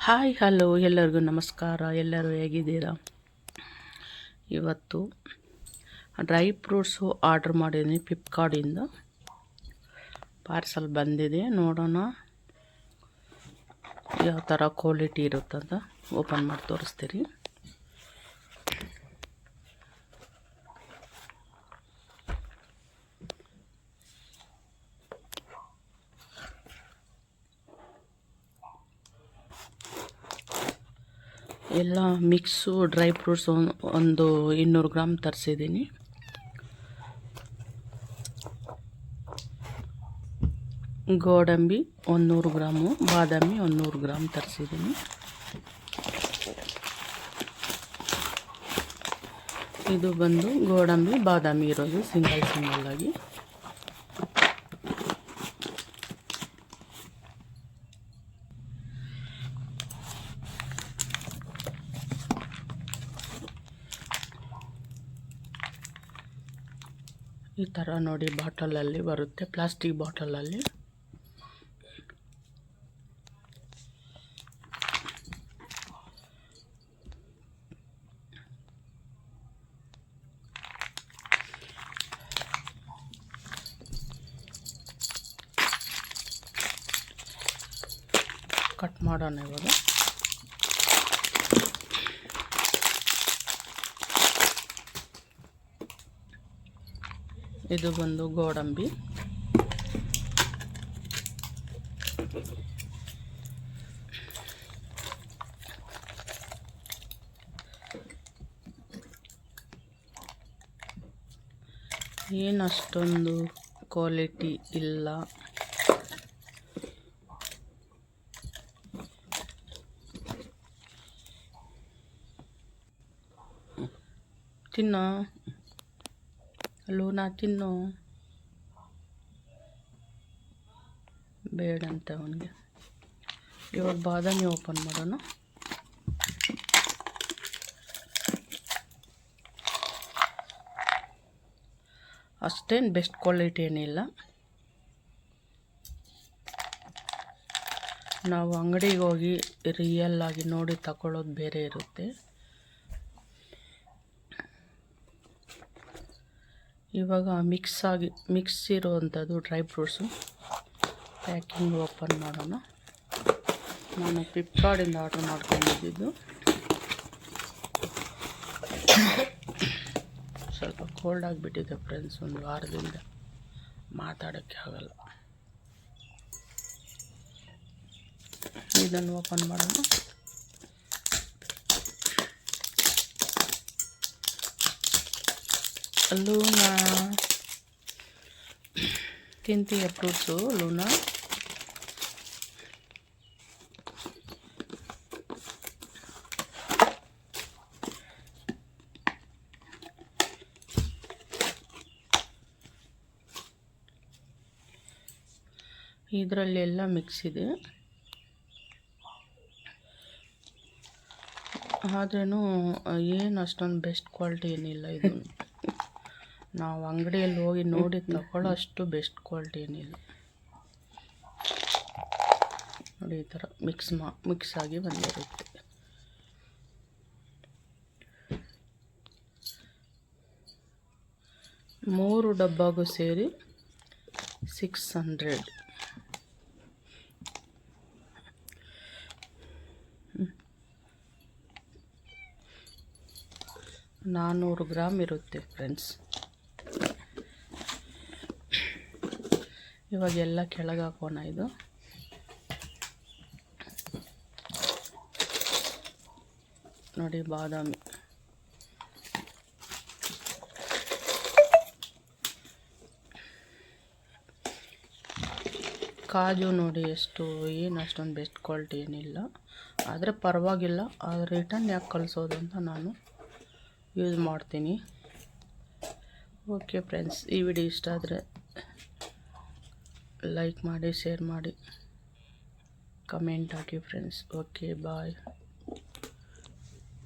Hi hello ಎಲ್ಲರಿಗೂ ನಮಸ್ಕಾರ. ಎಲ್ಲರೂ ಹೇಗಿದ್ದೀರಾ? ಇವತ್ತು ಡ್ರೈ ಫ್ರೂಟ್ಸು ಆರ್ಡ್ರ್ ಮಾಡಿದ್ದೀನಿ ಫ್ಲಿಪ್ಕಾರ್ಟಿಂದ. ಪಾರ್ಸಲ್ ಬಂದಿದೆ, ನೋಡೋಣ ಯಾವ ಥರ ಕ್ವಾಲಿಟಿ ಇರುತ್ತಂತ ಓಪನ್ ಮಾಡಿ ತೋರಿಸ್ತೀರಿ. ಎಲ್ಲ ಮಿಕ್ಸು ಡ್ರೈ ಫ್ರೂಟ್ಸ್ ಒಂದು 200 ಗ್ರಾಮ್ ತರಿಸಿದ್ದೀನಿ. ಗೋಡಂಬಿ 100 ಗ್ರಾಮು, ಬಾದಾಮಿ 100 ಗ್ರಾಮ್ ತರಿಸಿದ್ದೀನಿ. ಇದು ಬಂದು ಗೋಡಂಬಿ ಬಾದಾಮಿ ಇರೋದು ಸಿಂಗಲ್ ಆಗಿ. ಈ ಥರ ನೋಡಿ ಬಾಟಲಲ್ಲಿ ಬರುತ್ತೆ, ಪ್ಲಾಸ್ಟಿಕ್ ಬಾಟಲಲ್ಲಿ. ಕಟ್ ಮಾಡೋಣ ಇವಾಗ. ಇದು ಬಂದು ಗೋಡಂಬಿ, ಏನು ಅಷ್ಟೊಂದು ಕ್ವಾಲಿಟಿ ಇಲ್ಲ. ತಿನ್ನೋ ಲೂನಾ, ತಿನ್ನು. ಬೇಡಂತ ಅವನಿಗೆ. ಇವಾಗ ಬಾದಾಮಿ ಓಪನ್ ಮಾಡೋಣ. ಅಷ್ಟೇನು ಬೆಸ್ಟ್ ಕ್ವಾಲಿಟಿ ಏನಿಲ್ಲ. ನಾವು ಅಂಗಡಿಗೆ ಹೋಗಿ ರಿಯಲ್ ಆಗಿ ನೋಡಿ ತಗೊಳ್ಳೋದು ಬೇರೆ ಇರುತ್ತೆ. ಇವಾಗ ಮಿಕ್ಸ್ ಇರೋವಂಥದ್ದು ಡ್ರೈ ಫ್ರೂಟ್ಸು ಪ್ಯಾಕಿಂಗ್ ಓಪನ್ ಮಾಡೋಣ. ನಾನು ಫ್ಲಿಪ್ಕಾರ್ಟಿಂದ ಆರ್ಡ್ರ್ ಮಾಡ್ಕೊಂಡಿದ್ದು. ಸ್ವಲ್ಪ ಕೋಲ್ಡ್ ಆಗಿಬಿಟ್ಟಿದೆ ಫ್ರೆಂಡ್ಸ್, ಒಂದು ವಾರದಿಂದ ಮಾತಾಡೋಕ್ಕೆ ಆಗಲ್ಲ. ಇದನ್ನು ಓಪನ್ ಮಾಡೋಣ. ಲೂನಾ, ತಿಂತೀಯ ಫ್ರೂಟ್ಸು ಲೂನಾ? ಇದರಲ್ಲೆಲ್ಲ ಮಿಕ್ಸ್ ಇದೆ, ಆದ್ರೂ ಏನು ಅಷ್ಟೊಂದು ಬೆಸ್ಟ್ ಕ್ವಾಲಿಟಿ ಏನಿಲ್ಲ. ಇದು ನಾವು ಅಂಗಡಿಯಲ್ಲಿ ಹೋಗಿ ನೋಡಿ ತಗೊಳ್ಳೋ ಅಷ್ಟು ಬೆಸ್ಟ್ ಕ್ವಾಲಿಟಿ ಏನಿಲ್ಲ. ನೋಡಿ ಈ ಥರ ಮಿಕ್ಸ್ ಆಗಿ ಬಂದಿರುತ್ತೆ. ಮೂರು ಡಬ್ಬಾಗೂ ಸೇರಿ 600. ನಾನ್ನೂರು ಗ್ರಾಮ್ ಇರುತ್ತೆ ಫ್ರೆಂಡ್ಸ್. ಇವಾಗ ಎಲ್ಲ ಕೆಳಗೆ ಹಾಕೋಣ. ಇದು ನೋಡಿ ಬಾದಾಮಿ, ಕಾಜು ನೋಡಿ ಎಷ್ಟು, ಏನು ಅಷ್ಟೊಂದು ಬೆಸ್ಟ್ ಕ್ವಾಲಿಟಿ ಏನಿಲ್ಲ, ಆದರೆ ಪರವಾಗಿಲ್ಲ. ಆದರೆ ರಿಟರ್ನ್ ಯಾಕೆ ಕಳಿಸೋದು ಅಂತ ನಾನು ಯೂಸ್ ಮಾಡ್ತೀನಿ. ಓಕೆ ಫ್ರೆಂಡ್ಸ್, ಈ ವಿಡಿಯೋ ಇಷ್ಟ ಆದರೆ ಲೈಕ್ ಮಾಡಿ, ಶೇರ್ ಮಾಡಿ, ಕಮೆಂಟ್ ಹಾಕಿ ಫ್ರೆಂಡ್ಸ್. ಓಕೆ, ಬಾಯ್.